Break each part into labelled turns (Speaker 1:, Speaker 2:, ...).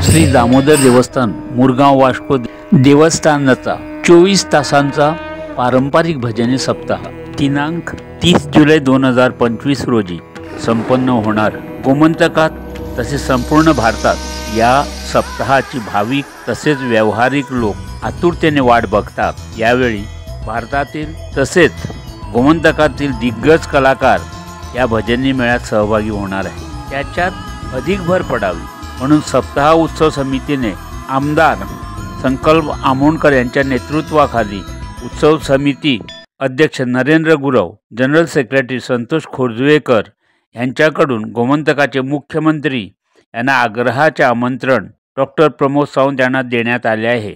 Speaker 1: श्री दामोदर देवस्थान मुरगाव वास्को देवस्थानाचा 24 तासांचा पारंपरिक भजनी सप्ताह दिनांक 30 जुलै 2025 रोजी संपन्न होणार। गोमंतकात तसेच संपूर्ण भारतात या सप्ताहाची भाविक तसेच व्यावहारिक लोक आतुरतेने वाट बघतात। यावेळी भारतातील तसेच गोमंतकातील दिग्गज कलाकार या भजनी मेळ्यात सहभागी होणार आहे। त्याच्यात अधिक भर पडावी म्हणून सप्ताह उत्सव समितीने आमदार संकल्प आमोणकर यांच्या नेतृत्वाखाली उत्सव समिती अध्यक्ष नरेंद्र गुरव, जनरल सेक्रेटरी संतोष खोरजुवेकर यांच्याकडून गोमंतकाचे मुख्यमंत्री यांना आग्रहाचे आमंत्रण डॉक्टर प्रमोद सावंत यांना देण्यात आले आहे।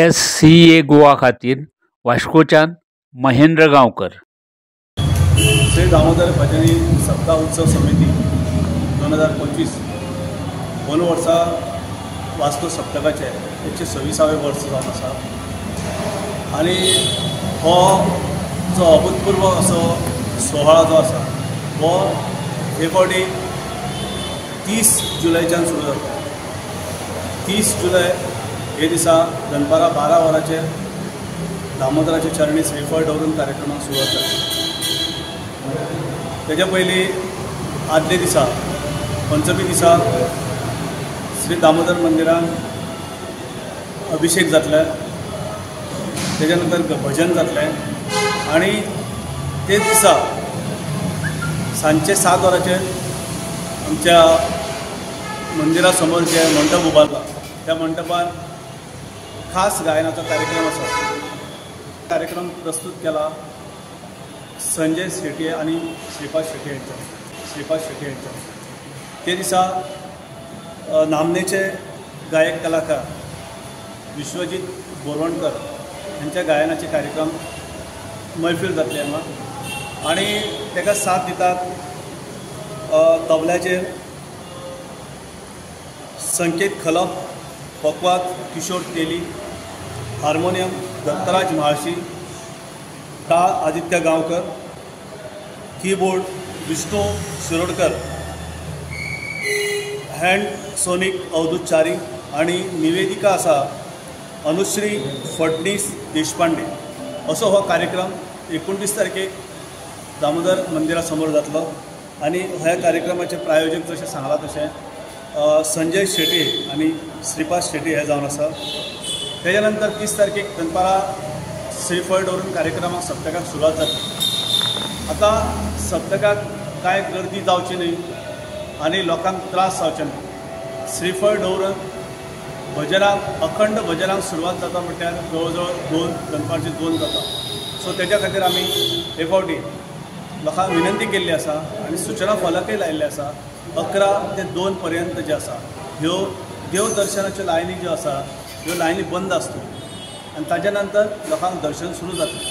Speaker 1: SCA गोवा खातीर वास्कोच्यान महेंद्र गांवकर।
Speaker 2: श्री दामोदर भजनी सप्ताह उत्सव समिती 2025 दोन वर्सां वास्को सप्तकाचे 126वें वर्स जावन आसा आनी हो जो अभूतपूर्व असो सोहळा जो आसा हो हे फावटी 30 जुलैच्यान सुरू जाता। 30 जुलै हे दिसा दनपारां 12 वरांचेर दामोदराचे चरणी श्रीफळ दवरून कार्यक्रमाक सुरवात जाता। तेच्या पयलीं आदले दिसा पंचमी दिसा श्री दामोदर मंदिरान अभिषेक जातले, तेच्या नंतर भजन जातलें आनी ते दिसा सांजचे 7 वरांचेर आमच्या मंदिरा समोर जे मंडप उबारला त्या मंडपान खास गायनाचो कार्यक्रम आसा। कार्यक्रम प्रस्तुत केला संजय शेट्ये आणि श्रीपाद शेट्ये यांच्या। ते दिसा नामनेचे गायक कलाकार विश्वजीत बोरवणकर यांच्या गायनाचे कार्यक्रम मैफिल जातले हांगा आनी तेका साथ दितात तबल्याचेर संकेत खलप, पकवाद किशोर तेली, हार्मोनियम दत्तराज म्हाळशी, टाळ आदित्य गांवकर, कीबोर्ड विष्णू शिरोडकर, हँड सोनीक अवधूत चारी आणि निवेदिका आसा अनुश्री फडणीस देशपांडे। असो हो कार्यक्रम 29 तारखेक दामोदर मंदिरा समोर जातलो आनी ह्या कार्यक्रमाचे प्रायोजक जशें सांगला तशें संजय शेट्ये आनी श्रीपाद शेट्ये हे जावन आसा। तेच्या नंतर 30 तारखेक दनपारां श्रीफळ दवरून कार्यक्रमाक सप्तकाक सुरवात जातली। आता सप्तकाक कांय गर्दी जावची न्ही आनी लोकांक त्रास जावचे न्ही। श्रीफळ दवरून भजनाक अखंड भजनाक सुरवात जाता म्हटल्यार जवळ दनपारचे 2 जाता। सो तेच्या खातीर आमी हे फावटी लोकांक विनंती केल्ली आसा आनी सूचना फलकय लायिल्ले आसा 11 ते 2 पर्यंत जे आसा ह्यो देव दर्शनाच्यो लायनी ज्यो आसा ह्यो लायनी बंद आसतल्यो आनी ताच्या नंतर लोकांक दर्शन सुरू जातलें।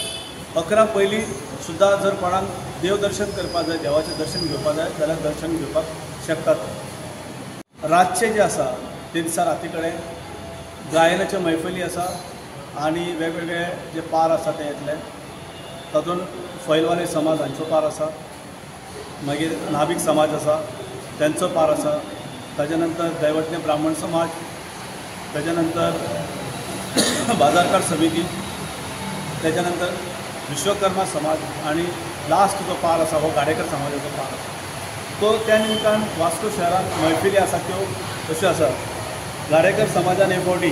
Speaker 2: 11 पयलीं सुद्दां जर कोणाक देव दर्शन करपाक जाय, देवाचें दर्शन घेवपाक जाय जाल्यार दर्शन घेवपाक शकतात। रातचे जे आसा ते दिसा राती कडेन गायनाच्यो मैफली आसा आनी वेगवेगळे जे पार आसा ते येतले। तातूंत फैलवाले समाज हांचो पार आसा, मागीर नाभिक समाज आसा त्यांचो पार आसा, ताच्या नंतर दैवज्ञ ब्राह्मण समाज, त्याच्या नंतर बाजारकार समिती, त्याच्या नंतर विश्वकर्मा समाज आणि लास्ट जो पार आसा हो गाडेकर समाजाचो पार आसा। तो त्या निमतान वास्को शहरात मैफिली आसा त्यो अश्यो आसा। गाडेकर समाजान हे फावटी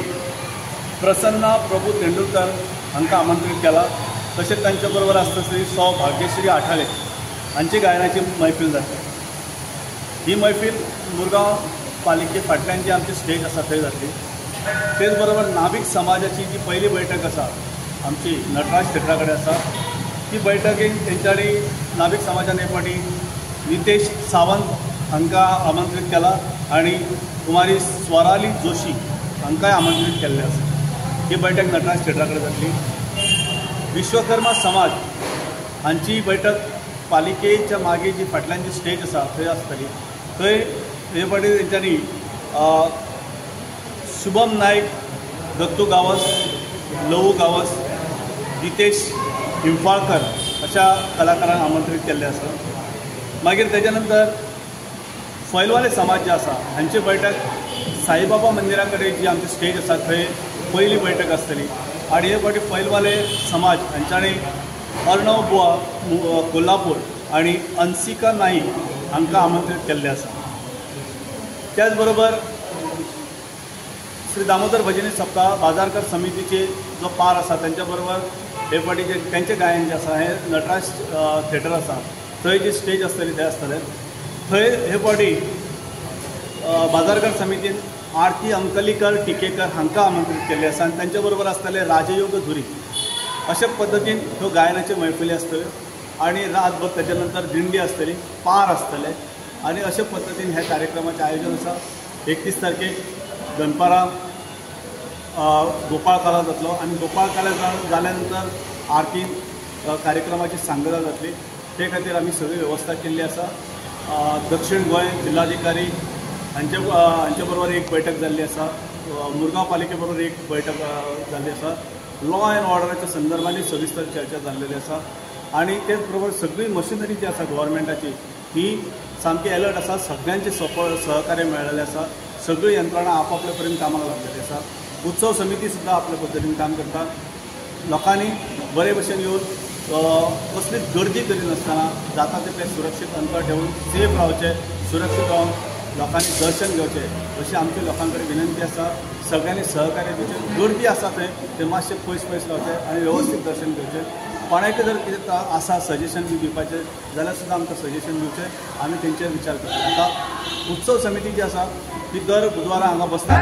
Speaker 2: प्रसन्ना प्रभू तेंडुलकर हांकां आमंत्रीत केला, तशेंच तांचे बरोबर आसता श्री सौ भाग्यश्री आठाले हांची गायनाची मैफिल जातली। ही मैफिल मुरगांव पालिके फाटल्यान जी आमची स्टेज आसा थंय जातली। तेच बरोबर नाभिक समाजाची जी पहिली बैठक आसा आमची नटराज थिएटरा कडेन आसा, ती बैठकीक तेंच्यांनी नाभिक समाजान हे फावटी नितेश सावंत हांकां आमंत्रीत केला आनी कुमारी स्वराली जोशी हांकांय आमंत्रीत केल्ले आसा। ही बैठक नटराज थिएटरा कडेन जातली। विश्वकर्मा समाज हांची बैठक पालिकेच्या मागे जी फाटल्यान जी स्टेज आसा थंय आसतली। थंय हे फावटी तेंच्यांनी शुभम नायक, दत्तू गावस, लवू गावस, जितेश हिंफाळकर अशा कलाकारांक आमंत्रीत केल्ले आसा। मागीर तेच्या नंतर फैलवाले समाज जे आसा हांची बैठक साईबाबा मंदिरा कडेन जी आमची स्टेज आसा थंय पयली बैठक आसतली आणि हे फावटी फैलवाले समाज हांच्यानी अर्णव बुवा कोल्हापूर आणि अंसिका नाईक हांकां आमंत्रीत केल्ले आसा। त्याच बरोबर श्री दामोदर भजनी सप्ताह बाजारकर समितीचे जो पार आसा त्यांच्या बरोबर हे फावटीचे त्यांचे गायन जे आसा हे नटराज थिएटर आसा थंय जी स्टेज आसतली थंय आसतलें। थंय हे फावटी बाजारकर समितीन आरती अंकलीकर टिकेकर हांकां आमंत्रीत केल्ले आसा आनी त्यांच्या बरोबर आसतले राजयोग धुरी। अशा पद्दतीन ह्यो गायनाच्यो मैफिली आसतल्यो आणि रातभर त्याच्या नंतर दिंडी आसतली, पार आसतले आणि अशा पद्दतीन ह्या कार्यक्रमाचें आयोजन आसा। 31 तारखेक दनपारां गोपाळ कालो जातलो आणि गोपाळ कालो जाल्या नंतर आरती कार्यक्रमाची सांगता जातली। ते खातीर आमी सगळी वेवस्था केल्ली आसा। दक्षिण गोंय जिल्हाधिकारी हांचे बरोबर एक बैठक जाल्ली आसा, मुरगांव पालिके बरोबर एक बैठक जाल्ली आसा। लॉ एंड ऑर्डराच्या संदर्भांनी सविस्तर चर्चा जाल्लेली आसा आणि तेच बरोबर सगळी मशिनरी जी आसा गव्हर्मेंटाची ही सामकी अलर्ट आसा, सगळ्यांचे सहकार्य मेळ्ळेलें आसा, सगळी यंत्रणा आपापल्या परीन कामाक लागलेली आसा। उत्सव समिती सुद्दां आपल्या पद्दतीन काम करता। लोकांनी बरे भशेन येवन कसलीच गर्दी करिनासतना जाता तितलें सुरक्षीत अंतर ठेवून सेफ रावचें, सुरक्षीत रावन लोकांनी दर्शन घेवचें अशी आमची लोकां कडेन विनंती आसा। सगळ्यांनी सहकार्य दिवचें, गर्दी आसा थंय ते मातशें पयस रावचें आणि व्यवस्थीत दर्शन घेवचें। कोणाक जर कितें आसा सजेशन बी दिवपाचें जाल्यार सुद्दां आमकां सजेशन दिवचें, आमी तेंचेर विचार करता। आतां उत्सव समिती जी आसा ती दर बुधवारा हांगा बसता।